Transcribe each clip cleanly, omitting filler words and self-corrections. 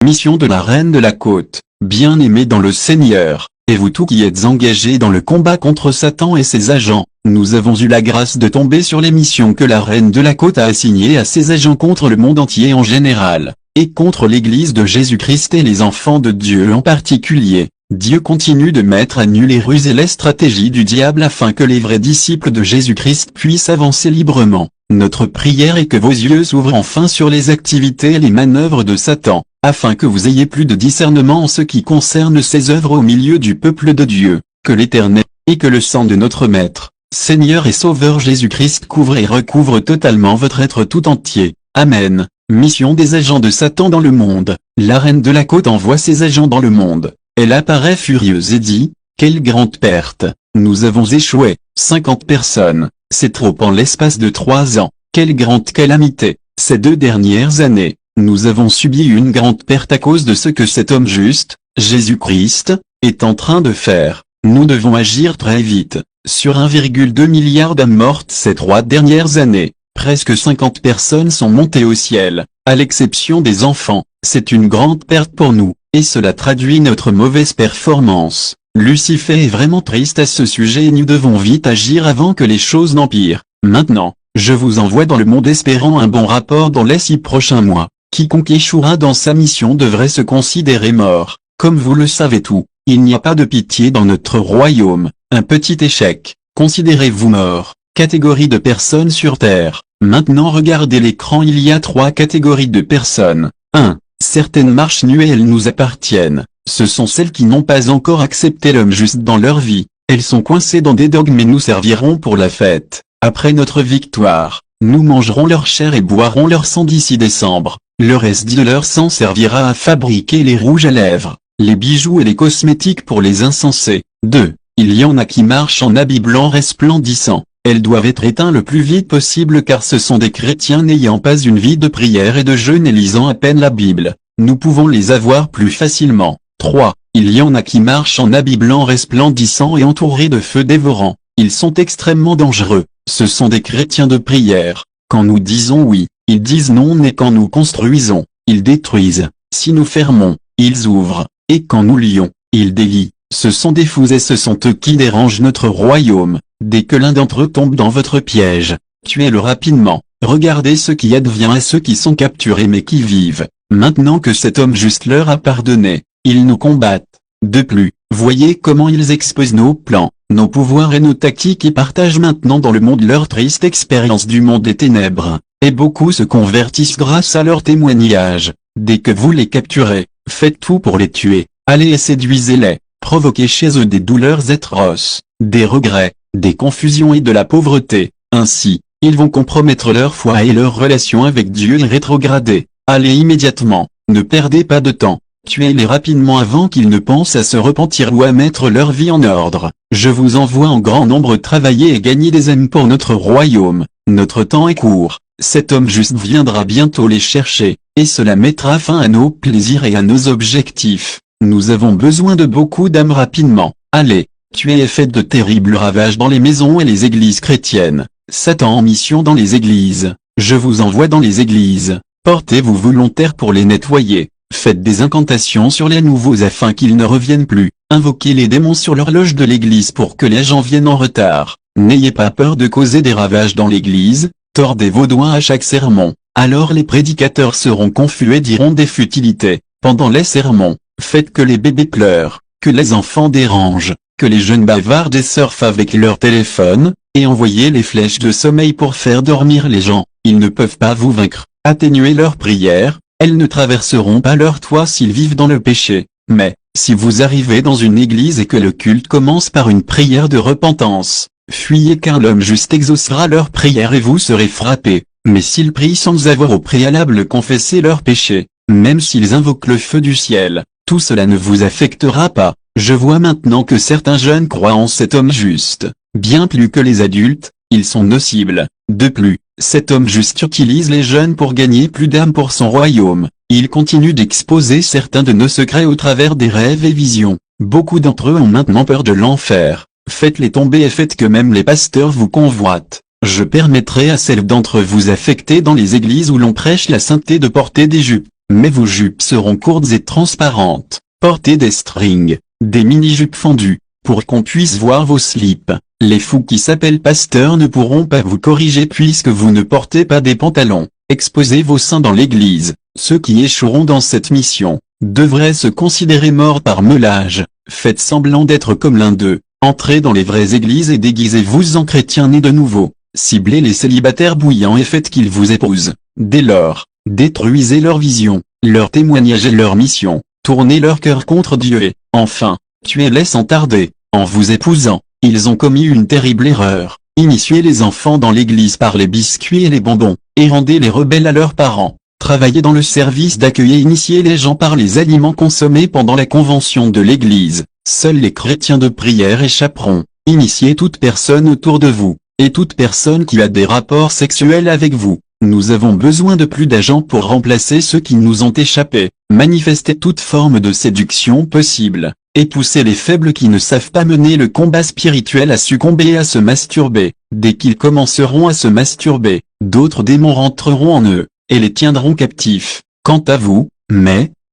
Mission de la Reine de la Côte, bien-aimés dans le Seigneur, et vous tous qui êtes engagés dans le combat contre Satan et ses agents, nous avons eu la grâce de tomber sur les missions que la Reine de la Côte a assignées à ses agents contre le monde entier en général, et contre l'Église de Jésus-Christ et les enfants de Dieu en particulier. Dieu continue de mettre à nu les ruses et les stratégies du diable afin que les vrais disciples de Jésus-Christ puissent avancer librement. Notre prière est que vos yeux s'ouvrent enfin sur les activités et les manœuvres de Satan, afin que vous ayez plus de discernement en ce qui concerne ses œuvres au milieu du peuple de Dieu, que l'Éternel, et que le sang de notre Maître, Seigneur et Sauveur Jésus-Christ couvre et recouvre totalement votre être tout entier. Amen. Mission des agents de Satan dans le monde. La Reine de la Côte envoie ses agents dans le monde. Elle apparaît furieuse et dit, « Quelle grande perte! Nous avons échoué, 50 personnes, c'est trop en l'espace de 3 ans, quelle grande calamité! Ces 2 dernières années, nous avons subi une grande perte à cause de ce que cet homme juste, Jésus-Christ, est en train de faire. Nous devons agir très vite. Sur 1,2 milliard d'âmes mortes ces 3 dernières années, presque 50 personnes sont montées au ciel, à l'exception des enfants. C'est une grande perte pour nous, et cela traduit notre mauvaise performance. Lucifer est vraiment triste à ce sujet et nous devons vite agir avant que les choses n'empirent. Maintenant, je vous envoie dans le monde espérant un bon rapport dans les 6 prochains mois. Quiconque échouera dans sa mission devrait se considérer mort. Comme vous le savez tout, il n'y a pas de pitié dans notre royaume. Un petit échec, considérez-vous mort. Catégorie de personnes sur Terre. Maintenant regardez l'écran, il y a 3 catégories de personnes. 1. Certaines marches nues et elles nous appartiennent. Ce sont celles qui n'ont pas encore accepté l'homme juste dans leur vie. Elles sont coincées dans des dogmes et nous servirons pour la fête. Après notre victoire, nous mangerons leur chair et boirons leur sang d'ici décembre. Le reste de leur sang servira à fabriquer les rouges à lèvres, les bijoux et les cosmétiques pour les insensés. 2. Il y en a qui marchent en habits blancs resplendissants. Elles doivent être éteintes le plus vite possible car ce sont des chrétiens n'ayant pas une vie de prière et de jeûne et lisant à peine la Bible. Nous pouvons les avoir plus facilement. 3. Il y en a qui marchent en habits blancs resplendissants et entourés de feux dévorants. Ils sont extrêmement dangereux. Ce sont des chrétiens de prière. Quand nous disons oui, ils disent non, et quand nous construisons, ils détruisent. Si nous fermons, ils ouvrent. Et quand nous lions, ils délient. Ce sont des fous et ce sont eux qui dérangent notre royaume. Dès que l'un d'entre eux tombe dans votre piège, tuez-le rapidement. Regardez ce qui advient à ceux qui sont capturés mais qui vivent. Maintenant que cet homme juste leur a pardonné, ils nous combattent. De plus, voyez comment ils exposent nos plans, nos pouvoirs et nos tactiques et partagent maintenant dans le monde leur triste expérience du monde des ténèbres. Et beaucoup se convertissent grâce à leur témoignage. Dès que vous les capturez, faites tout pour les tuer. Allez et séduisez-les. Provoquez chez eux des douleurs atroces, des regrets, des confusions et de la pauvreté. Ainsi, ils vont compromettre leur foi et leur relation avec Dieu et rétrograder. Allez immédiatement, ne perdez pas de temps. Tuez-les rapidement avant qu'ils ne pensent à se repentir ou à mettre leur vie en ordre. Je vous envoie en grand nombre travailler et gagner des âmes pour notre royaume. Notre temps est court. Cet homme juste viendra bientôt les chercher, et cela mettra fin à nos plaisirs et à nos objectifs. Nous avons besoin de beaucoup d'âmes rapidement. Allez, tuez et faites de terribles ravages dans les maisons et les églises chrétiennes. Satan en mission dans les églises. Je vous envoie dans les églises. Portez-vous volontaires pour les nettoyer. Faites des incantations sur les nouveaux afin qu'ils ne reviennent plus. Invoquez les démons sur l'horloge de l'église pour que les gens viennent en retard. N'ayez pas peur de causer des ravages dans l'église. Tordez vos doigts à chaque sermon. Alors les prédicateurs seront confus et diront des futilités. Pendant les sermons, faites que les bébés pleurent, que les enfants dérangent, que les jeunes bavardent et surfent avec leur téléphone, et envoyez les flèches de sommeil pour faire dormir les gens. Ils ne peuvent pas vous vaincre. Atténuez leurs prières, elles ne traverseront pas leur toit s'ils vivent dans le péché. Mais, si vous arrivez dans une église et que le culte commence par une prière de repentance, fuyez car l'homme juste exaucera leur prière et vous serez frappés. Mais s'ils prient sans avoir au préalable confessé leurs péchés, même s'ils invoquent le feu du ciel, tout cela ne vous affectera pas. Je vois maintenant que certains jeunes croient en cet homme juste. Bien plus que les adultes, ils sont nocibles. De plus, cet homme juste utilise les jeunes pour gagner plus d'âmes pour son royaume. Il continue d'exposer certains de nos secrets au travers des rêves et visions. Beaucoup d'entre eux ont maintenant peur de l'enfer. Faites-les tomber et faites que même les pasteurs vous convoitent. Je permettrai à celles d'entre vous affectées dans les églises où l'on prêche la sainteté de porter des jupes. mais vos jupes seront courtes et transparentes. Portez des strings, des mini-jupes fendues, pour qu'on puisse voir vos slips. Les fous qui s'appellent pasteurs ne pourront pas vous corriger puisque vous ne portez pas des pantalons. Exposez vos seins dans l'église. Ceux qui échoueront dans cette mission devraient se considérer morts par meulage. Faites semblant d'être comme l'un d'eux. Entrez dans les vraies églises et déguisez-vous en chrétiens nés de nouveau. Ciblez les célibataires bouillants et faites qu'ils vous épousent. Dès lors, détruisez leur vision, leur témoignage et leur mission. Tournez leur cœur contre Dieu et, enfin, tuez-les sans tarder. En vous épousant, ils ont commis une terrible erreur. Initiez les enfants dans l'église par les biscuits et les bonbons, et rendez les rebelles à leurs parents. Travaillez dans le service d'accueil et initiez les gens par les aliments consommés pendant la convention de l'église. Seuls les chrétiens de prière échapperont. Initiez toute personne autour de vous, et toute personne qui a des rapports sexuels avec vous. Nous avons besoin de plus d'agents pour remplacer ceux qui nous ont échappé. Manifestez toute forme de séduction possible, et poussez les faibles qui ne savent pas mener le combat spirituel à succomber et à se masturber. Dès qu'ils commenceront à se masturber, d'autres démons rentreront en eux, et les tiendront captifs. Quant à vous,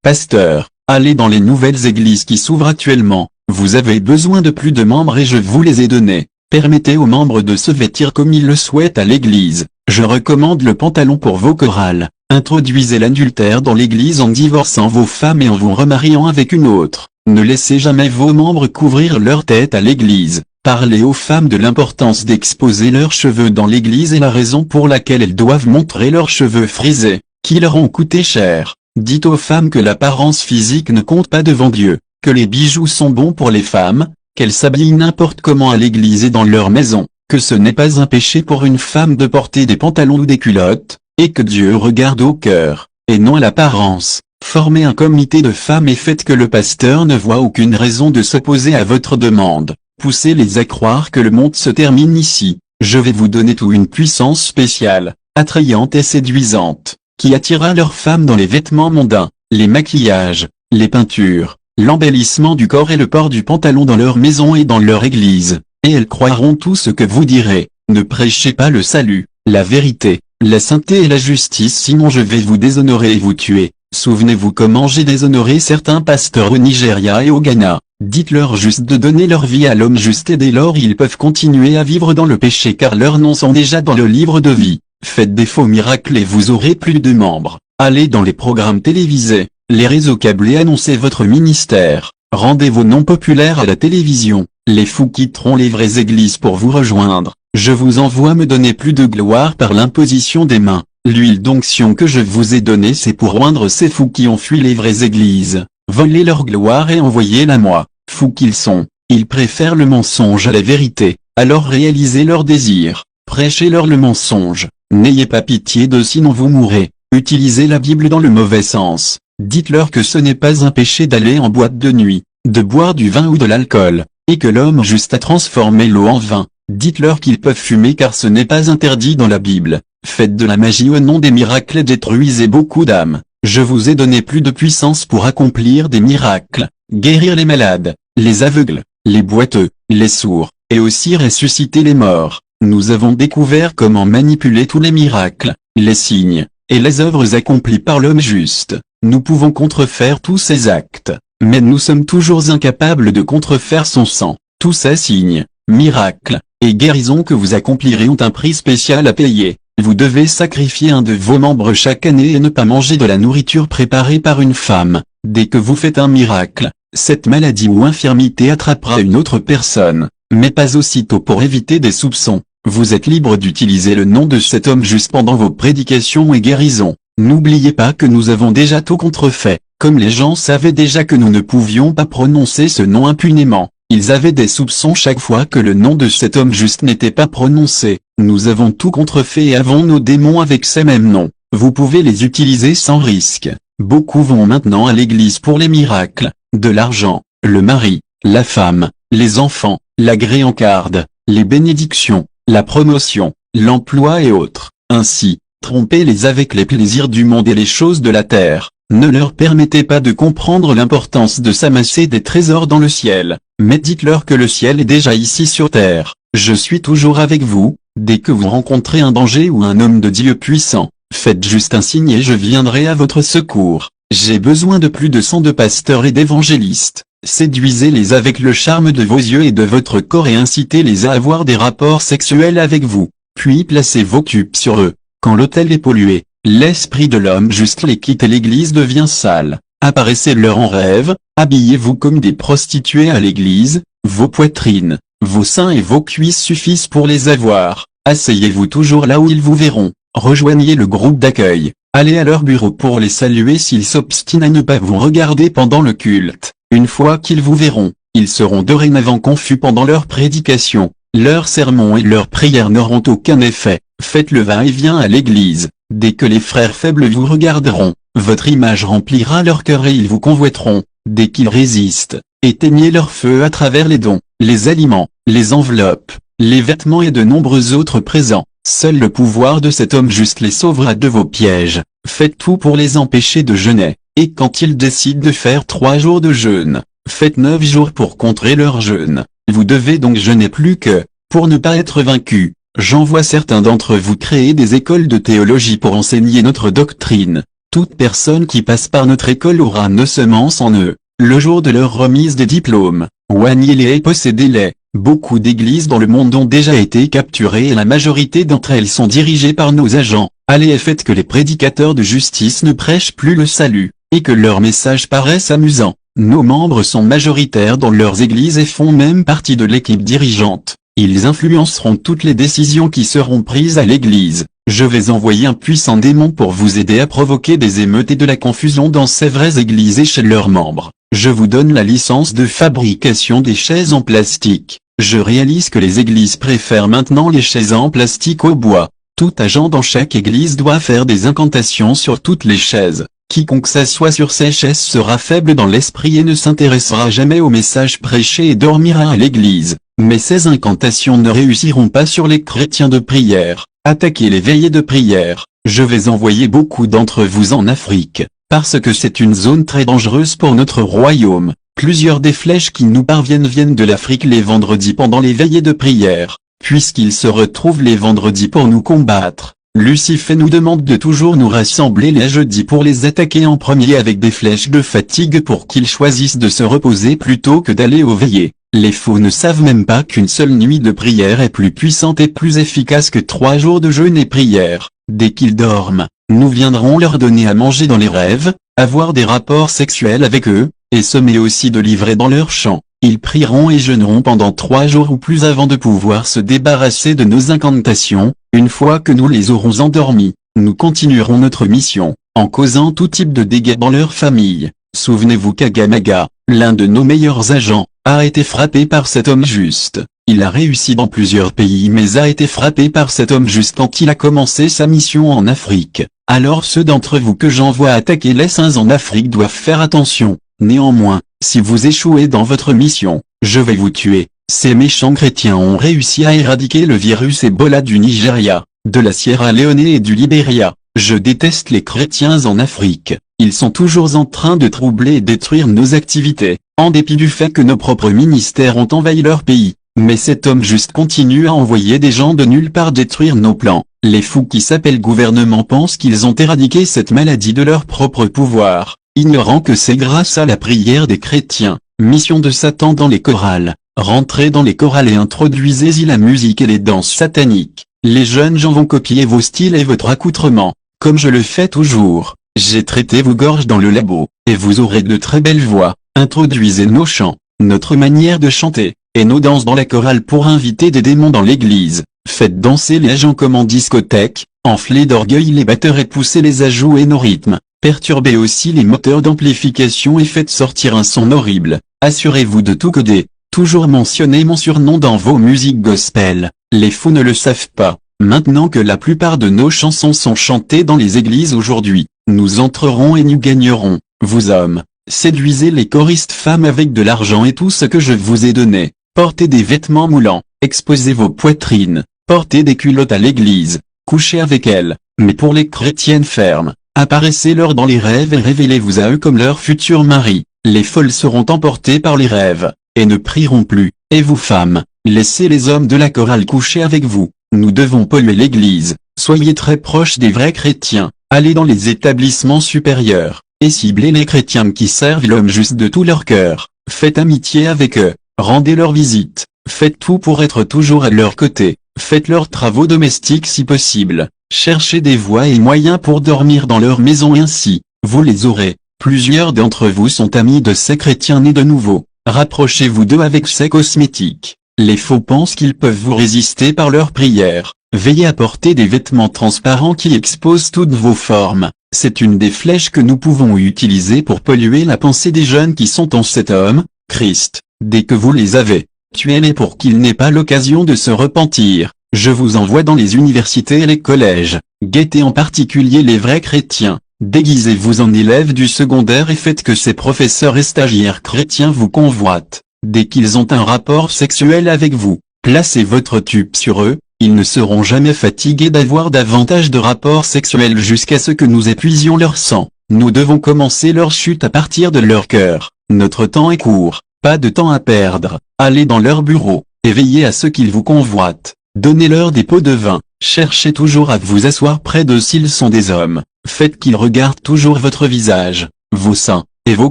pasteurs, allez dans les nouvelles églises qui s'ouvrent actuellement. Vous avez besoin de plus de membres et je vous les ai donnés. Permettez aux membres de se vêtir comme ils le souhaitent à l'église. Je recommande le pantalon pour vos chorales. Introduisez l'adultère dans l'église en divorçant vos femmes et en vous remariant avec une autre. Ne laissez jamais vos membres couvrir leur tête à l'église. Parlez aux femmes de l'importance d'exposer leurs cheveux dans l'église et la raison pour laquelle elles doivent montrer leurs cheveux frisés, qui leur ont coûté cher. Dites aux femmes que l'apparence physique ne compte pas devant Dieu, que les bijoux sont bons pour les femmes, qu'elles s'habillent n'importe comment à l'église et dans leur maison, que ce n'est pas un péché pour une femme de porter des pantalons ou des culottes, et que Dieu regarde au cœur, et non à l'apparence. Formez un comité de femmes et faites que le pasteur ne voit aucune raison de s'opposer à votre demande. Poussez-les à croire que le monde se termine ici. Je vais vous donner toute une puissance spéciale, attrayante et séduisante, qui attirera leurs femmes dans les vêtements mondains, les maquillages, les peintures, l'embellissement du corps et le port du pantalon dans leur maison et dans leur église, et elles croiront tout ce que vous direz. Ne prêchez pas le salut, la vérité, la sainteté et la justice sinon je vais vous déshonorer et vous tuer. Souvenez-vous comment j'ai déshonoré certains pasteurs au Nigeria et au Ghana. Dites-leur juste de donner leur vie à l'homme juste et dès lors ils peuvent continuer à vivre dans le péché car leurs noms sont déjà dans le livre de vie. Faites des faux miracles et vous aurez plus de membres. Allez dans les programmes télévisés, les réseaux câblés, annoncez votre ministère. Rendez vos noms populaires à la télévision. Les fous quitteront les vraies églises pour vous rejoindre. Je vous envoie me donner plus de gloire par l'imposition des mains. L'huile d'onction que je vous ai donnée c'est pour oindre ces fous qui ont fui les vraies églises. Volez leur gloire et envoyez-la moi. Fous qu'ils sont, ils préfèrent le mensonge à la vérité, alors réalisez leurs désirs, prêchez-leur le mensonge, n'ayez pas pitié d'eux sinon vous mourrez, utilisez la Bible dans le mauvais sens, dites-leur que ce n'est pas un péché d'aller en boîte de nuit, de boire du vin ou de l'alcool, et que l'homme juste a transformé l'eau en vin, dites-leur qu'ils peuvent fumer car ce n'est pas interdit dans la Bible, faites de la magie au nom des miracles et détruisez beaucoup d'âmes. Je vous ai donné plus de puissance pour accomplir des miracles, guérir les malades, les aveugles, les boiteux, les sourds, et aussi ressusciter les morts. Nous avons découvert comment manipuler tous les miracles, les signes, et les œuvres accomplies par l'homme juste. Nous pouvons contrefaire tous ces actes, mais nous sommes toujours incapables de contrefaire son sang. Tous ces signes, miracles, et guérisons que vous accomplirez ont un prix spécial à payer. Vous devez sacrifier un de vos membres chaque année et ne pas manger de la nourriture préparée par une femme. Dès que vous faites un miracle, cette maladie ou infirmité attrapera une autre personne, mais pas aussitôt pour éviter des soupçons. Vous êtes libre d'utiliser le nom de cet homme juste pendant vos prédications et guérisons. N'oubliez pas que nous avons déjà tout contrefait, comme les gens savaient déjà que nous ne pouvions pas prononcer ce nom impunément. Ils avaient des soupçons chaque fois que le nom de cet homme juste n'était pas prononcé. Nous avons tout contrefait et avons nos démons avec ces mêmes noms. Vous pouvez les utiliser sans risque. Beaucoup vont maintenant à l'église pour les miracles, de l'argent, le mari, la femme, les enfants, la gré en garde, les bénédictions, la promotion, l'emploi et autres. Ainsi, trompez-les avec les plaisirs du monde et les choses de la terre. Ne leur permettez pas de comprendre l'importance de s'amasser des trésors dans le ciel, mais dites-leur que le ciel est déjà ici sur terre. Je suis toujours avec vous, dès que vous rencontrez un danger ou un homme de Dieu puissant, faites juste un signe et je viendrai à votre secour. J'ai besoin de plus de 100 pasteurs et d'évangélistes. Séduisez-les avec le charme de vos yeux et de votre corps et incitez-les à avoir des rapports sexuels avec vous. Puis placez vos cubes sur eux. Quand l'autel est pollué, l'esprit de l'homme juste les quitte et l'église devient sale. Apparaissez-leur en rêve, habillez-vous comme des prostituées à l'église, vos poitrines, vos seins et vos cuisses suffisent pour les avoir. Asseyez-vous toujours là où ils vous verront. Rejoignez le groupe d'accueil. Allez à leur bureau pour les saluer s'ils s'obstinent à ne pas vous regarder pendant le culte. Une fois qu'ils vous verront, ils seront dorénavant confus pendant leur prédication. Leurs sermons et leurs prières n'auront aucun effet. Faites le va-et-vient à l'église. Dès que les frères faibles vous regarderont, votre image remplira leur cœur et ils vous convoiteront. Dès qu'ils résistent, éteignez leur feu à travers les dons, les aliments, les enveloppes, les vêtements et de nombreux autres présents. Seul le pouvoir de cet homme juste les sauvera de vos pièges. Faites tout pour les empêcher de jeûner. Et quand ils décident de faire 3 jours de jeûne, faites 9 jours pour contrer leur jeûne. Vous devez donc jeûner plus que, pour ne pas être vaincu. J'envoie certains d'entre vous créer des écoles de théologie pour enseigner notre doctrine. Toute personne qui passe par notre école aura nos semences en eux. Le jour de leur remise des diplômes, oignez-les et possédez-les. Beaucoup d'églises dans le monde ont déjà été capturées et la majorité d'entre elles sont dirigées par nos agents. Allez et faites que les prédicateurs de justice ne prêchent plus le salut, et que leurs messages paraissent amusants. Nos membres sont majoritaires dans leurs églises et font même partie de l'équipe dirigeante. Ils influenceront toutes les décisions qui seront prises à l'église. Je vais envoyer un puissant démon pour vous aider à provoquer des émeutes et de la confusion dans ces vraies églises et chez leurs membres. Je vous donne la licence de fabrication des chaises en plastique. Je réalise que les églises préfèrent maintenant les chaises en plastique au bois. Tout agent dans chaque église doit faire des incantations sur toutes les chaises. Quiconque s'assoit sur ces chaises sera faible dans l'esprit et ne s'intéressera jamais au message prêché et dormira à l'église. Mais ces incantations ne réussiront pas sur les chrétiens de prière. Attaquez les veillées de prière. Je vais envoyer beaucoup d'entre vous en Afrique, parce que c'est une zone très dangereuse pour notre royaume. Plusieurs des flèches qui nous parviennent viennent de l'Afrique les vendredis pendant les veillées de prière, puisqu'ils se retrouvent les vendredis pour nous combattre. Lucifer nous demande de toujours nous rassembler les jeudis pour les attaquer en premier avec des flèches de fatigue pour qu'ils choisissent de se reposer plutôt que d'aller aux veillées. Les faux ne savent même pas qu'une seule nuit de prière est plus puissante et plus efficace que 3 jours de jeûne et prière. Dès qu'ils dorment, nous viendrons leur donner à manger dans les rêves, avoir des rapports sexuels avec eux, et semer aussi de l'ivraie dans leurs champs. Ils prieront et jeûneront pendant 3 jours ou plus avant de pouvoir se débarrasser de nos incantations. Une fois que nous les aurons endormis, nous continuerons notre mission, en causant tout type de dégâts dans leur famille. Souvenez-vous qu'Agamaga, l'un de nos meilleurs agents, a été frappé par cet homme juste. Il a réussi dans plusieurs pays mais a été frappé par cet homme juste quand il a commencé sa mission en Afrique. Alors ceux d'entre vous que j'envoie attaquer les saints en Afrique doivent faire attention. Néanmoins, si vous échouez dans votre mission, je vais vous tuer. Ces méchants chrétiens ont réussi à éradiquer le virus Ebola du Nigeria, de la Sierra Leone et du Libéria. Je déteste les chrétiens en Afrique. Ils sont toujours en train de troubler et détruire nos activités, en dépit du fait que nos propres ministères ont envahi leur pays. Mais cet homme juste continue à envoyer des gens de nulle part détruire nos plans. Les fous qui s'appellent gouvernement pensent qu'ils ont éradiqué cette maladie de leur propre pouvoir, ignorant que c'est grâce à la prière des chrétiens. Mission de Satan dans les chorales. Rentrez dans les chorales et introduisez-y la musique et les danses sataniques. Les jeunes gens vont copier vos styles et votre accoutrement, comme je le fais toujours. J'ai traité vos gorges dans le labo, et vous aurez de très belles voix. Introduisez nos chants, notre manière de chanter, et nos danses dans la chorale pour inviter des démons dans l'église. Faites danser les agents comme en discothèque, enflez d'orgueil les batteurs et poussez les à jouer nos rythmes. Perturbez aussi les moteurs d'amplification et faites sortir un son horrible. Assurez-vous de tout coder. Toujours mentionnez mon surnom dans vos musiques gospel. Les fous ne le savent pas. Maintenant que la plupart de nos chansons sont chantées dans les églises aujourd'hui, nous entrerons et nous gagnerons. Vous hommes, séduisez les choristes femmes avec de l'argent et tout ce que je vous ai donné. Portez des vêtements moulants, exposez vos poitrines, portez des culottes à l'église, couchez avec elles, mais pour les chrétiennes fermes, apparaissez-leur dans les rêves et révélez-vous à eux comme leur futur mari. Les folles seront emportées par les rêves, et ne prieront plus. Et vous femmes, laissez les hommes de la chorale coucher avec vous. Nous devons polluer l'église, Soyez très proches des vrais chrétiens, allez dans les établissements supérieurs, et ciblez les chrétiens qui servent l'homme juste de tout leur cœur. Faites amitié avec eux, rendez leur visite, faites tout pour être toujours à leur côté, faites leurs travaux domestiques si possible, cherchez des voies et moyens pour dormir dans leur maison ainsi, vous les aurez. Plusieurs d'entre vous sont amis de ces chrétiens nés de nouveau, rapprochez-vous d'eux avec ces cosmétiques. Les faux pensent qu'ils peuvent vous résister par leurs prières. Veillez à porter des vêtements transparents qui exposent toutes vos formes. C'est une des flèches que nous pouvons utiliser pour polluer la pensée des jeunes qui sont en cet homme, Christ. Dès que vous les avez, tuez-les pour qu'ils n'aient pas l'occasion de se repentir. Je vous envoie dans les universités et les collèges. Guettez en particulier les vrais chrétiens. Déguisez-vous en élèves du secondaire et faites que ces professeurs et stagiaires chrétiens vous convoitent. Dès qu'ils ont un rapport sexuel avec vous, placez votre tube sur eux. Ils ne seront jamais fatigués d'avoir davantage de rapports sexuels jusqu'à ce que nous épuisions leur sang. Nous devons commencer leur chute à partir de leur cœur. Notre temps est court, pas de temps à perdre. Allez dans leur bureau, et veillez à ce qu'ils vous convoitent. Donnez-leur des pots de vin, cherchez toujours à vous asseoir près d'eux s'ils sont des hommes. Faites qu'ils regardent toujours votre visage, vos seins, et vos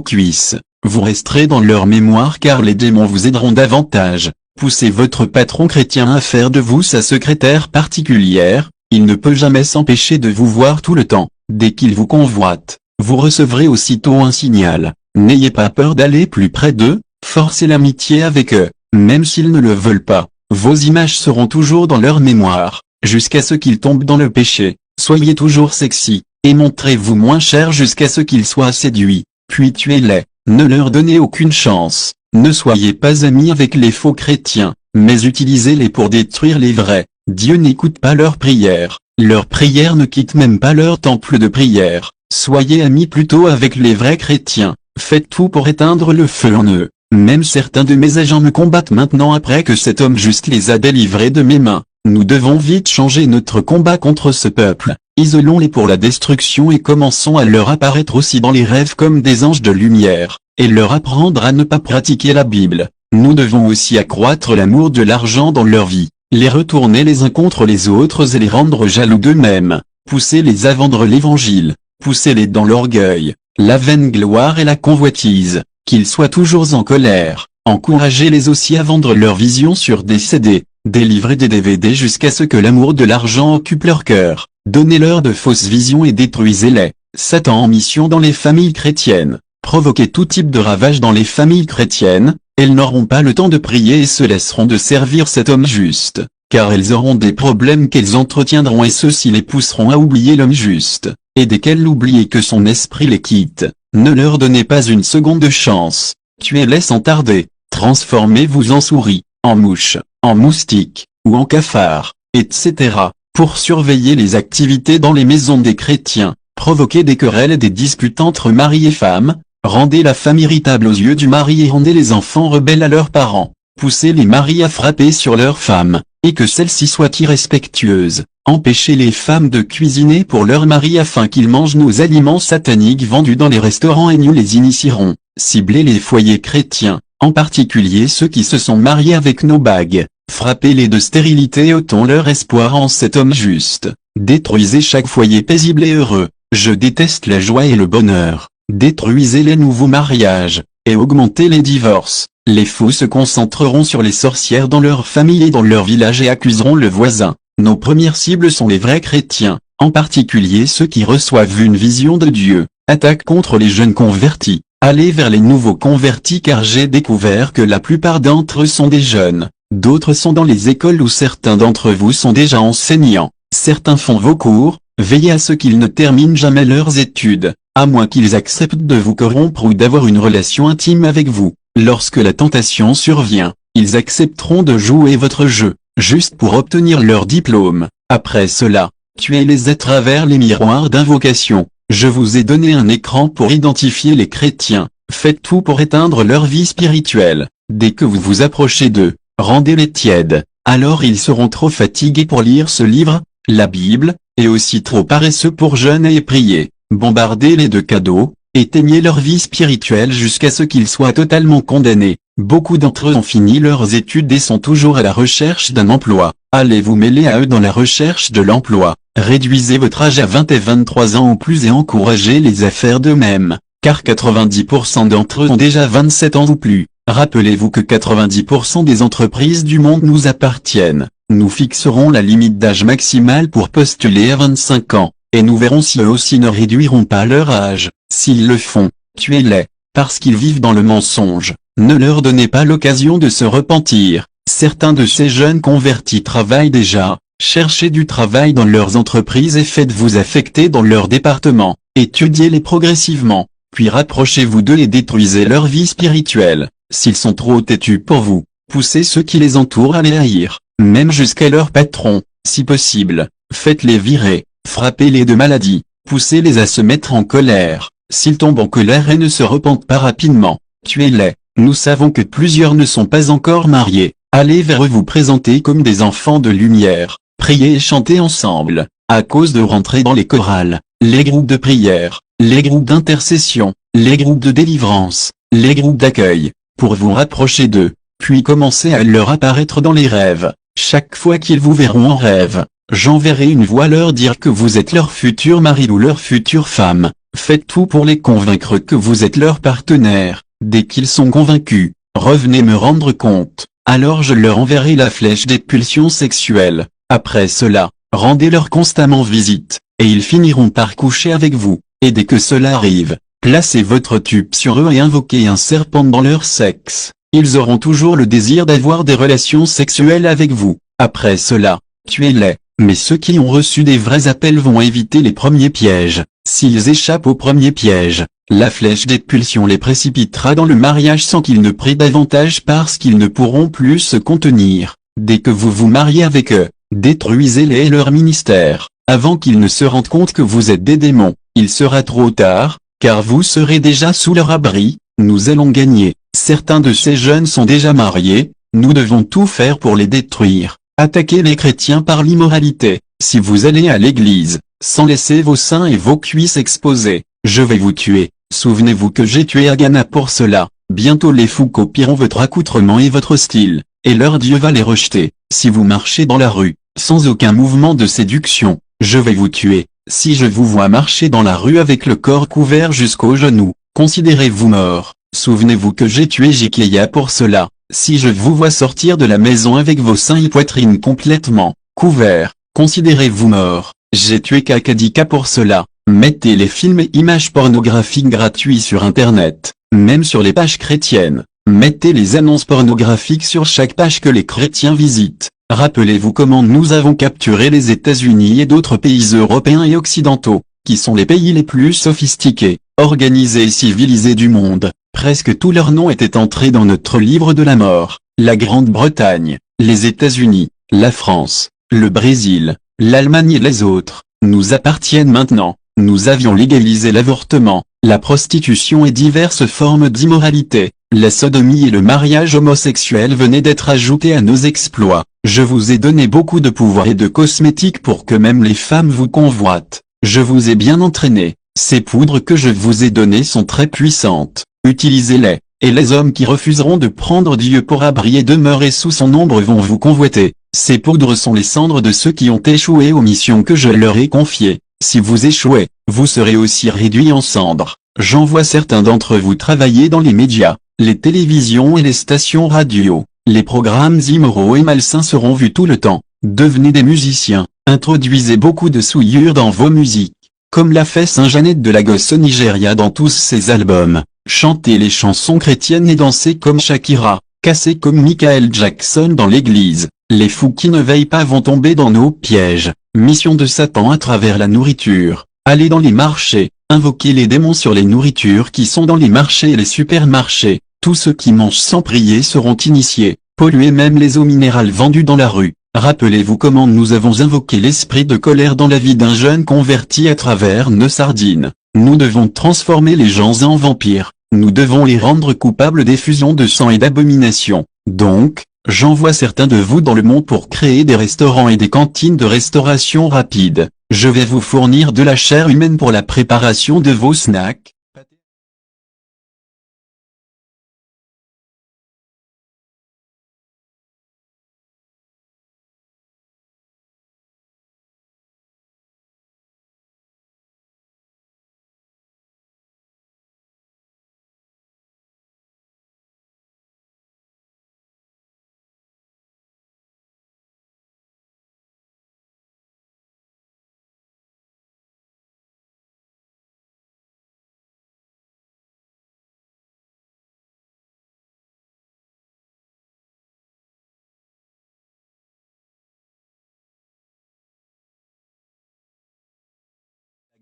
cuisses. Vous resterez dans leur mémoire car les démons vous aideront davantage. Poussez votre patron chrétien à faire de vous sa secrétaire particulière, il ne peut jamais s'empêcher de vous voir tout le temps. Dès qu'il vous convoite, vous recevrez aussitôt un signal. N'ayez pas peur d'aller plus près d'eux, forcez l'amitié avec eux, même s'ils ne le veulent pas. Vos images seront toujours dans leur mémoire, jusqu'à ce qu'ils tombent dans le péché. Soyez toujours sexy, et montrez-vous moins cher jusqu'à ce qu'ils soient séduits, puis tuez-les. Ne leur donnez aucune chance. Ne soyez pas amis avec les faux chrétiens, mais utilisez-les pour détruire les vrais. Dieu n'écoute pas leurs prières ne quittent même pas leur temple de prière. Soyez amis plutôt avec les vrais chrétiens, faites tout pour éteindre le feu en eux. Même certains de mes agents me combattent maintenant après que cet homme juste les a délivrés de mes mains. Nous devons vite changer notre combat contre ce peuple. Isolons-les pour la destruction et commençons à leur apparaître aussi dans les rêves comme des anges de lumière, et leur apprendre à ne pas pratiquer la Bible. Nous devons aussi accroître l'amour de l'argent dans leur vie, les retourner les uns contre les autres et les rendre jaloux d'eux-mêmes, poussez-les à vendre l'évangile, poussez-les dans l'orgueil, la vaine gloire et la convoitise, qu'ils soient toujours en colère, encouragez-les aussi à vendre leurs visions sur des CD, des livres et des DVD jusqu'à ce que l'amour de l'argent occupe leur cœur. Donnez-leur de fausses visions et détruisez-les. Satan en mission dans les familles chrétiennes. Provoquez tout type de ravage dans les familles chrétiennes, elles n'auront pas le temps de prier et se laisseront de servir cet homme juste, car elles auront des problèmes qu'elles entretiendront et ceux-ci les pousseront à oublier l'homme juste, et dès qu'elles l'oublient et que son esprit les quitte, ne leur donnez pas une seconde de chance, tuez-les sans tarder, transformez-vous en souris, en mouche, en moustique, ou en cafard, etc. Pour surveiller les activités dans les maisons des chrétiens, provoquez des querelles et des disputes entre mari et femme, rendez la femme irritable aux yeux du mari et rendez les enfants rebelles à leurs parents, poussez les maris à frapper sur leurs femmes, et que celles-ci soient irrespectueuses, empêchez les femmes de cuisiner pour leurs maris afin qu'ils mangent nos aliments sataniques vendus dans les restaurants et nous les initierons, ciblez les foyers chrétiens, en particulier ceux qui se sont mariés avec nos bagues. Frappez-les de stérilité et ôtons leur espoir en cet homme juste. Détruisez chaque foyer paisible et heureux. Je déteste la joie et le bonheur. Détruisez les nouveaux mariages, et augmentez les divorces. Les fous se concentreront sur les sorcières dans leur famille et dans leur village et accuseront le voisin. Nos premières cibles sont les vrais chrétiens, en particulier ceux qui reçoivent une vision de Dieu. Attaque contre les jeunes convertis. Allez vers les nouveaux convertis car j'ai découvert que la plupart d'entre eux sont des jeunes. D'autres sont dans les écoles où certains d'entre vous sont déjà enseignants. Certains font vos cours, veillez à ce qu'ils ne terminent jamais leurs études, à moins qu'ils acceptent de vous corrompre ou d'avoir une relation intime avec vous. Lorsque la tentation survient, ils accepteront de jouer votre jeu, juste pour obtenir leur diplôme. Après cela, tuez-les à travers les miroirs d'invocation. Je vous ai donné un écran pour identifier les chrétiens, faites tout pour éteindre leur vie spirituelle. Dès que vous vous approchez d'eux, rendez-les tièdes, alors ils seront trop fatigués pour lire ce livre, la Bible, et aussi trop paresseux pour jeûner et prier. Bombardez-les de cadeaux, éteignez leur vie spirituelle jusqu'à ce qu'ils soient totalement condamnés. Beaucoup d'entre eux ont fini leurs études et sont toujours à la recherche d'un emploi. Allez vous mêler à eux dans la recherche de l'emploi. Réduisez votre âge à 20 et 23 ans ou plus et encouragez-les à faire de même, car 90% d'entre eux ont déjà 27 ans ou plus. Rappelez-vous que 90% des entreprises du monde nous appartiennent. Nous fixerons la limite d'âge maximale pour postuler à 25 ans, et nous verrons si eux aussi ne réduiront pas leur âge. S'ils le font, tuez-les, parce qu'ils vivent dans le mensonge. Ne leur donnez pas l'occasion de se repentir. Certains de ces jeunes convertis travaillent déjà. Cherchez du travail dans leurs entreprises et faites-vous affecter dans leur département. Étudiez-les progressivement, puis rapprochez-vous d'eux et détruisez leur vie spirituelle. S'ils sont trop têtus pour vous, poussez ceux qui les entourent à les haïr, même jusqu'à leur patron, si possible. Faites-les virer, frappez-les de maladie, poussez-les à se mettre en colère. S'ils tombent en colère et ne se repentent pas rapidement, tuez-les. Nous savons que plusieurs ne sont pas encore mariés. Allez vers eux vous présenter comme des enfants de lumière. Priez et chantez ensemble, à cause de rentrer dans les chorales, les groupes de prière, les groupes d'intercession, les groupes de délivrance, les groupes d'accueil, pour vous rapprocher d'eux, puis commencez à leur apparaître dans les rêves. Chaque fois qu'ils vous verront en rêve, j'enverrai une voix leur dire que vous êtes leur futur mari ou leur future femme. Faites tout pour les convaincre que vous êtes leur partenaire. Dès qu'ils sont convaincus, revenez me rendre compte, alors je leur enverrai la flèche des pulsions sexuelles. Après cela, rendez-leur constamment visite, et ils finiront par coucher avec vous. Et dès que cela arrive, placez votre tube sur eux et invoquez un serpent dans leur sexe. Ils auront toujours le désir d'avoir des relations sexuelles avec vous. Après cela, tuez-les. Mais ceux qui ont reçu des vrais appels vont éviter les premiers pièges. S'ils échappent au premier piège, la flèche des pulsions les précipitera dans le mariage sans qu'ils ne prient davantage parce qu'ils ne pourront plus se contenir. Dès que vous vous mariez avec eux, détruisez-les et leur ministère, avant qu'ils ne se rendent compte que vous êtes des démons. Il sera trop tard, car vous serez déjà sous leur abri. Nous allons gagner. Certains de ces jeunes sont déjà mariés, nous devons tout faire pour les détruire. Attaquez les chrétiens par l'immoralité. Si vous allez à l'église, sans laisser vos seins et vos cuisses exposés, je vais vous tuer. Souvenez-vous que j'ai tué Agana pour cela. Bientôt les fous copieront votre accoutrement et votre style, et leur Dieu va les rejeter. Si vous marchez dans la rue, sans aucun mouvement de séduction, je vais vous tuer. Si je vous vois marcher dans la rue avec le corps couvert jusqu'aux genoux, considérez-vous mort. Souvenez-vous que j'ai tué Jikeya pour cela. Si je vous vois sortir de la maison avec vos seins et poitrine complètement couverts, considérez-vous mort. J'ai tué Kakadika pour cela. Mettez les films et images pornographiques gratuits sur Internet, même sur les pages chrétiennes. Mettez les annonces pornographiques sur chaque page que les chrétiens visitent. Rappelez-vous comment nous avons capturé les États-Unis et d'autres pays européens et occidentaux, qui sont les pays les plus sophistiqués, organisés et civilisés du monde. Presque tous leurs noms étaient entrés dans notre livre de la mort. La Grande-Bretagne, les États-Unis, la France, le Brésil, l'Allemagne et les autres, nous appartiennent maintenant. Nous avions légalisé l'avortement, la prostitution et diverses formes d'immoralité. La sodomie et le mariage homosexuel venaient d'être ajoutés à nos exploits. Je vous ai donné beaucoup de pouvoir et de cosmétiques pour que même les femmes vous convoitent. Je vous ai bien entraîné. Ces poudres que je vous ai données sont très puissantes. Utilisez-les, et les hommes qui refuseront de prendre Dieu pour abri et demeurer sous son ombre vont vous convoiter. Ces poudres sont les cendres de ceux qui ont échoué aux missions que je leur ai confiées. Si vous échouez, vous serez aussi réduits en cendres. J'en vois certains d'entre vous travailler dans les médias, les télévisions et les stations radio. Les programmes immoraux et malsains seront vus tout le temps. Devenez des musiciens, introduisez beaucoup de souillure dans vos musiques, comme l'a fait Saint Jeannette de Lagos au Nigeria dans tous ses albums. Chantez les chansons chrétiennes et dansez comme Shakira, cassez comme Michael Jackson dans l'église. Les fous qui ne veillent pas vont tomber dans nos pièges. Mission de Satan à travers la nourriture. Allez dans les marchés, invoquez les démons sur les nourritures qui sont dans les marchés et les supermarchés. Tous ceux qui mangent sans prier seront initiés. Polluez même les eaux minérales vendues dans la rue. Rappelez-vous comment nous avons invoqué l'esprit de colère dans la vie d'un jeune converti à travers nos sardines. Nous devons transformer les gens en vampires. Nous devons les rendre coupables d'effusion de sang et d'abomination. Donc, j'envoie certains de vous dans le monde pour créer des restaurants et des cantines de restauration rapide. Je vais vous fournir de la chair humaine pour la préparation de vos snacks.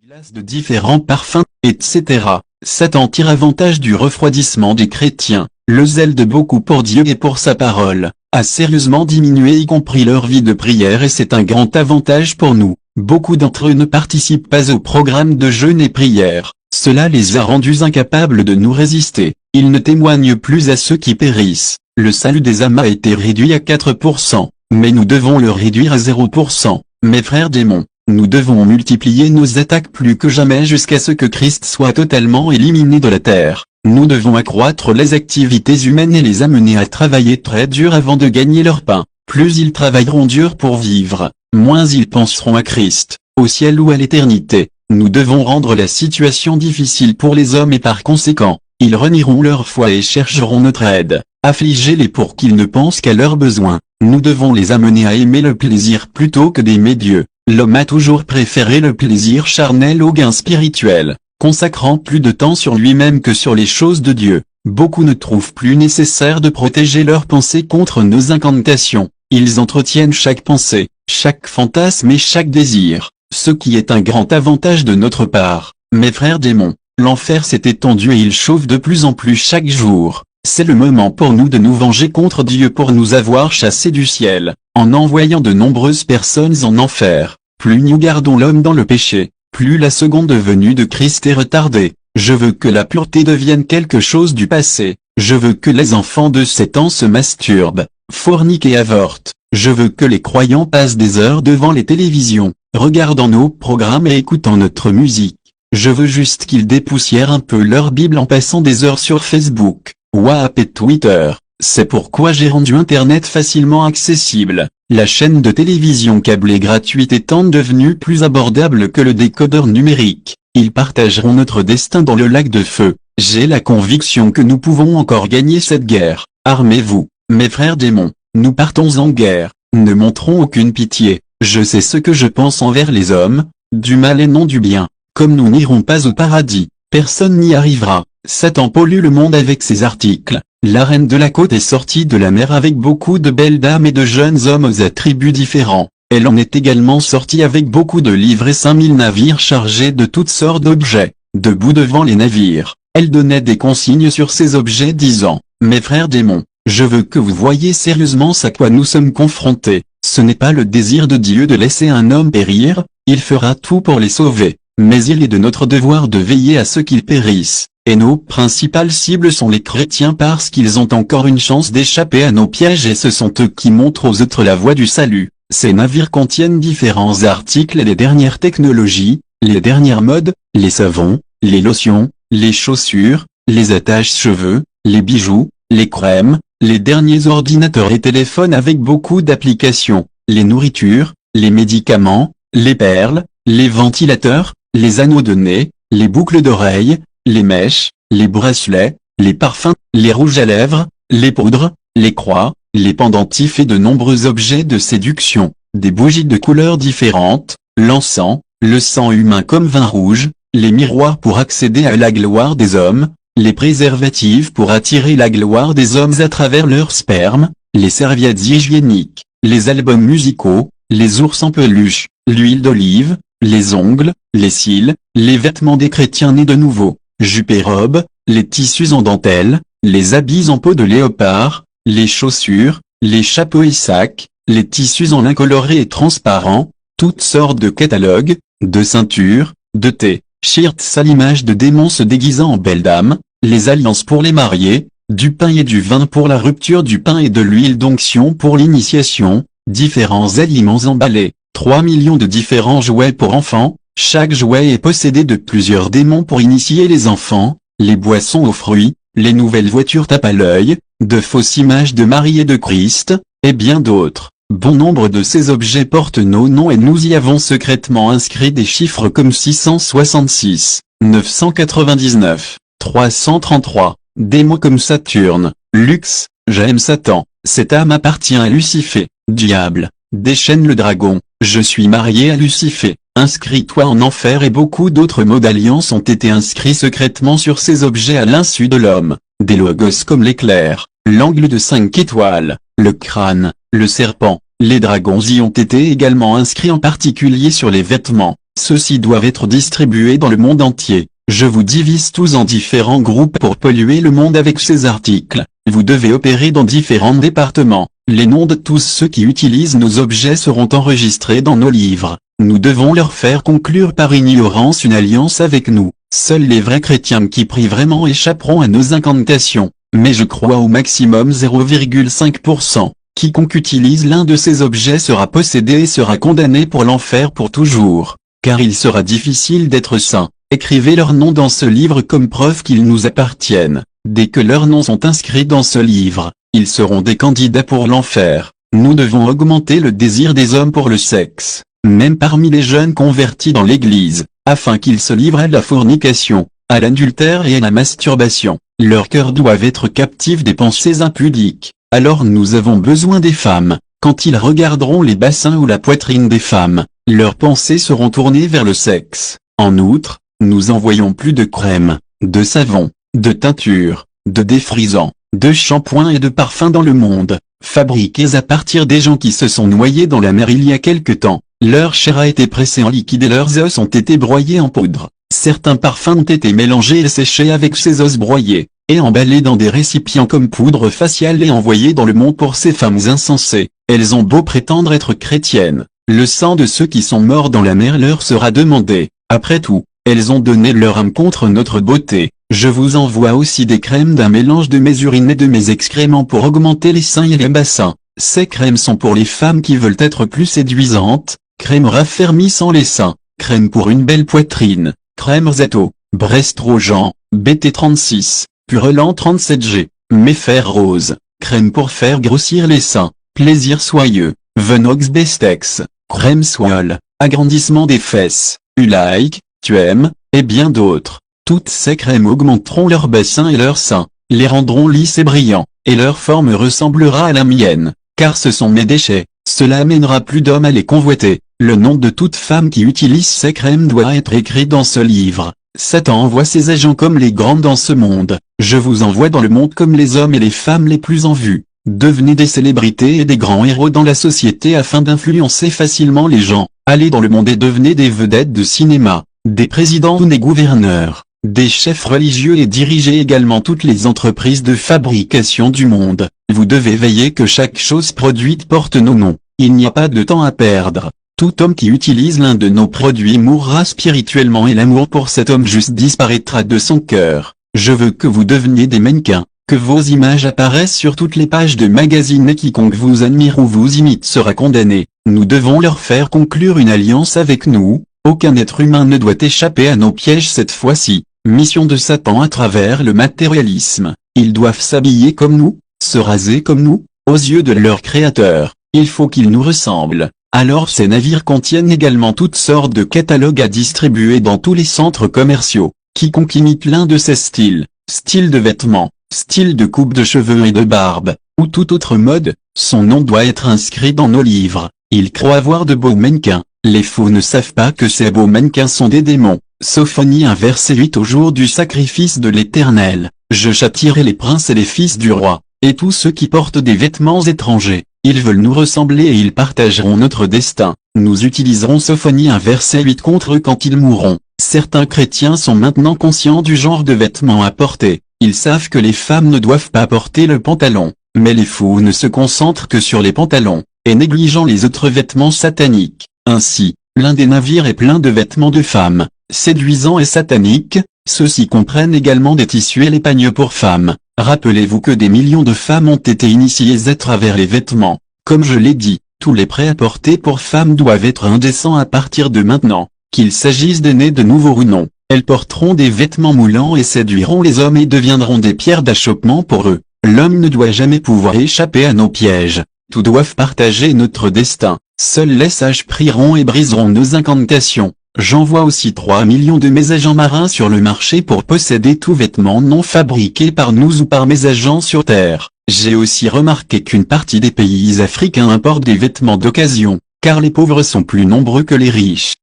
glace de différents parfums, etc. Satan tire avantage du refroidissement des chrétiens. Le zèle de beaucoup pour Dieu et pour sa parole a sérieusement diminué, y compris leur vie de prière, et c'est un grand avantage pour nous. Beaucoup d'entre eux ne participent pas au programme de jeûne et prière. Cela les a rendus incapables de nous résister. Ils ne témoignent plus à ceux qui périssent. Le salut des âmes a été réduit à 4%, mais nous devons le réduire à 0%. Mes frères démons, nous devons multiplier nos attaques plus que jamais jusqu'à ce que Christ soit totalement éliminé de la terre. Nous devons accroître les activités humaines et les amener à travailler très dur avant de gagner leur pain. Plus ils travailleront dur pour vivre, moins ils penseront à Christ, au ciel ou à l'éternité. Nous devons rendre la situation difficile pour les hommes et par conséquent, ils renieront leur foi et chercheront notre aide. Affligez-les pour qu'ils ne pensent qu'à leurs besoins. Nous devons les amener à aimer le plaisir plutôt que d'aimer Dieu. L'homme a toujours préféré le plaisir charnel au gain spirituel, consacrant plus de temps sur lui-même que sur les choses de Dieu. Beaucoup ne trouvent plus nécessaire de protéger leurs pensées contre nos incantations. Ils entretiennent chaque pensée, chaque fantasme et chaque désir, ce qui est un grand avantage de notre part. Mes frères démons, l'enfer s'est étendu et il chauffe de plus en plus chaque jour. C'est le moment pour nous de nous venger contre Dieu pour nous avoir chassés du ciel, en envoyant de nombreuses personnes en enfer. Plus nous gardons l'homme dans le péché, plus la seconde venue de Christ est retardée. Je veux que la pureté devienne quelque chose du passé. Je veux que les enfants de 7 ans se masturbent, forniquent et avortent. Je veux que les croyants passent des heures devant les télévisions, regardant nos programmes et écoutant notre musique. Je veux juste qu'ils dépoussièrent un peu leur Bible en passant des heures sur Facebook, WhatsApp et Twitter. C'est pourquoi j'ai rendu Internet facilement accessible. La chaîne de télévision câblée gratuite étant devenue plus abordable que le décodeur numérique, ils partageront notre destin dans le lac de feu. J'ai la conviction que nous pouvons encore gagner cette guerre. Armez-vous, mes frères démons, nous partons en guerre, ne montrons aucune pitié. Je sais ce que je pense envers les hommes, du mal et non du bien. Comme nous n'irons pas au paradis, personne n'y arrivera. Satan pollue le monde avec ses articles. La reine de la côte est sortie de la mer avec beaucoup de belles dames et de jeunes hommes aux attributs différents. Elle en est également sortie avec beaucoup de livres et 5000 navires chargés de toutes sortes d'objets. Debout devant les navires, elle donnait des consignes sur ces objets disant, « Mes frères démons, je veux que vous voyiez sérieusement à quoi nous sommes confrontés. Ce n'est pas le désir de Dieu de laisser un homme périr, il fera tout pour les sauver. Mais il est de notre devoir de veiller à ce qu'ils périssent. Et nos principales cibles sont les chrétiens parce qu'ils ont encore une chance d'échapper à nos pièges et ce sont eux qui montrent aux autres la voie du salut. Ces navires contiennent différents articles et les dernières technologies, les dernières modes, les savons, les lotions, les chaussures, les attaches-cheveux, les bijoux, les crèmes, les derniers ordinateurs et téléphones avec beaucoup d'applications, les nourritures, les médicaments, les perles, les ventilateurs, les anneaux de nez, les boucles d'oreilles, les mèches, les bracelets, les parfums, les rouges à lèvres, les poudres, les croix, les pendentifs et de nombreux objets de séduction, des bougies de couleurs différentes, l'encens, le sang humain comme vin rouge, les miroirs pour accéder à la gloire des hommes, les préservatifs pour attirer la gloire des hommes à travers leur sperme, les serviettes hygiéniques, les albums musicaux, les ours en peluche, l'huile d'olive, les ongles, les cils, les vêtements des chrétiens nés de nouveau, jupes et robes, les tissus en dentelle, les habits en peau de léopard, les chaussures, les chapeaux et sacs, les tissus en lin coloré et transparent, toutes sortes de catalogues, de ceintures, de t-shirts à l'image de démons se déguisant en belles dames, les alliances pour les mariés, du pain et du vin pour la rupture du pain et de l'huile d'onction pour l'initiation, différents aliments emballés, 3 millions de différents jouets pour enfants, chaque jouet est possédé de plusieurs démons pour initier les enfants, les boissons aux fruits, les nouvelles voitures tape à l'œil, de fausses images de Marie et de Christ, et bien d'autres. Bon nombre de ces objets portent nos noms et nous y avons secrètement inscrit des chiffres comme 666, 999, 333, des mots comme Saturne, Luxe, j'aime Satan, cette âme appartient à Lucifer, diable, déchaîne le dragon, je suis marié à Lucifer, inscris-toi en enfer et beaucoup d'autres mots d'alliance ont été inscrits secrètement sur ces objets à l'insu de l'homme, des logos comme l'éclair, l'angle de 5 étoiles, le crâne, le serpent, les dragons y ont été également inscrits en particulier sur les vêtements, Ceux-ci doivent être distribués dans le monde entier. Je vous divise tous en différents groupes pour polluer le monde avec ces articles. Vous devez opérer dans différents départements. Les noms de tous ceux qui utilisent nos objets seront enregistrés dans nos livres. Nous devons leur faire conclure par ignorance une alliance avec nous. Seuls les vrais chrétiens qui prient vraiment échapperont à nos incantations. Mais je crois au maximum 0,5%. Quiconque utilise l'un de ces objets sera possédé et sera condamné pour l'enfer pour toujours. Car il sera difficile d'être saint. Écrivez leurs noms dans ce livre comme preuve qu'ils nous appartiennent. Dès que leurs noms sont inscrits dans ce livre, ils seront des candidats pour l'enfer. Nous devons augmenter le désir des hommes pour le sexe, même parmi les jeunes convertis dans l'Église, afin qu'ils se livrent à la fornication, à l'adultère et à la masturbation. Leurs cœurs doivent être captifs des pensées impudiques. Alors nous avons besoin des femmes. Quand ils regarderont les bassins ou la poitrine des femmes, leurs pensées seront tournées vers le sexe. En outre, nous envoyons plus de crème, de savon, de teinture, de défrisant, de shampoing et de parfums dans le monde, fabriqués à partir des gens qui se sont noyés dans la mer il y a quelque temps. Leur chair a été pressée en liquide et leurs os ont été broyés en poudre. Certains parfums ont été mélangés et séchés avec ces os broyés, et emballés dans des récipients comme poudre faciale et envoyés dans le monde pour ces femmes insensées. Elles ont beau prétendre être chrétiennes, le sang de ceux qui sont morts dans la mer leur sera demandé. Après tout, elles ont donné leur âme contre notre beauté. Je vous envoie aussi des crèmes d'un mélange de mes urines et de mes excréments pour augmenter les seins et les bassins. Ces crèmes sont pour les femmes qui veulent être plus séduisantes, crème raffermissant les seins, crème pour une belle poitrine, crème Zato, Brestrogen, BT36, Purelan 37G, Méfer Rose, crème pour faire grossir les seins, plaisir soyeux, Venox Bestex, crème Swole, agrandissement des fesses, Ulike, Tu aimes, et bien d'autres. Toutes ces crèmes augmenteront leur bassin et leurs seins, les rendront lisses et brillants, et leur forme ressemblera à la mienne, car ce sont mes déchets. Cela amènera plus d'hommes à les convoiter. Le nom de toute femme qui utilise ces crèmes doit être écrit dans ce livre. Satan envoie ses agents comme les grands dans ce monde. Je vous envoie dans le monde comme les hommes et les femmes les plus en vue. Devenez des célébrités et des grands héros dans la société afin d'influencer facilement les gens. Allez dans le monde et devenez des vedettes de cinéma, des présidents ou des gouverneurs, des chefs religieux et dirigez également toutes les entreprises de fabrication du monde. Vous devez veiller que chaque chose produite porte nos noms. Il n'y a pas de temps à perdre. Tout homme qui utilise l'un de nos produits mourra spirituellement et l'amour pour cet homme juste disparaîtra de son cœur. Je veux que vous deveniez des mannequins, que vos images apparaissent sur toutes les pages de magazines et quiconque vous admire ou vous imite sera condamné. Nous devons leur faire conclure une alliance avec nous. Aucun être humain ne doit échapper à nos pièges cette fois-ci. Mission de Satan à travers le matérialisme. Ils doivent s'habiller comme nous, se raser comme nous, aux yeux de leur créateur. Il faut qu'ils nous ressemblent. Alors ces navires contiennent également toutes sortes de catalogues à distribuer dans tous les centres commerciaux. Quiconque imite l'un de ces styles, style de vêtements, style de coupe de cheveux et de barbe, ou tout autre mode, son nom doit être inscrit dans nos livres. Ils croient avoir de beaux mannequins. Les faux ne savent pas que ces beaux mannequins sont des démons. Sophonie 1 verset 8. Au jour du sacrifice de l'Éternel, je châtierai les princes et les fils du roi, et tous ceux qui portent des vêtements étrangers. Ils veulent nous ressembler et ils partageront notre destin. Nous utiliserons Sophonie 1 verset 8 contre eux quand ils mourront. Certains chrétiens sont maintenant conscients du genre de vêtements à porter. Ils savent que les femmes ne doivent pas porter le pantalon, mais les fous ne se concentrent que sur les pantalons, et négligeant les autres vêtements sataniques. Ainsi, l'un des navires est plein de vêtements de femmes, séduisants et sataniques. Ceux-ci comprennent également des tissus et les pagnes pour femmes. Rappelez-vous que des millions de femmes ont été initiées à travers les vêtements. Comme je l'ai dit, tous les prêt-à-porter pour femmes doivent être indécents à partir de maintenant. Qu'il s'agisse d'aînés de nouveau ou non, elles porteront des vêtements moulants et séduiront les hommes et deviendront des pierres d'achoppement pour eux. L'homme ne doit jamais pouvoir échapper à nos pièges. Tous doivent partager notre destin. Seuls les sages prieront et briseront nos incantations. J'envoie aussi 3 millions de mes agents marins sur le marché pour posséder tout vêtement non fabriqué par nous ou par mes agents sur terre. J'ai aussi remarqué qu'une partie des pays africains importent des vêtements d'occasion, car les pauvres sont plus nombreux que les riches.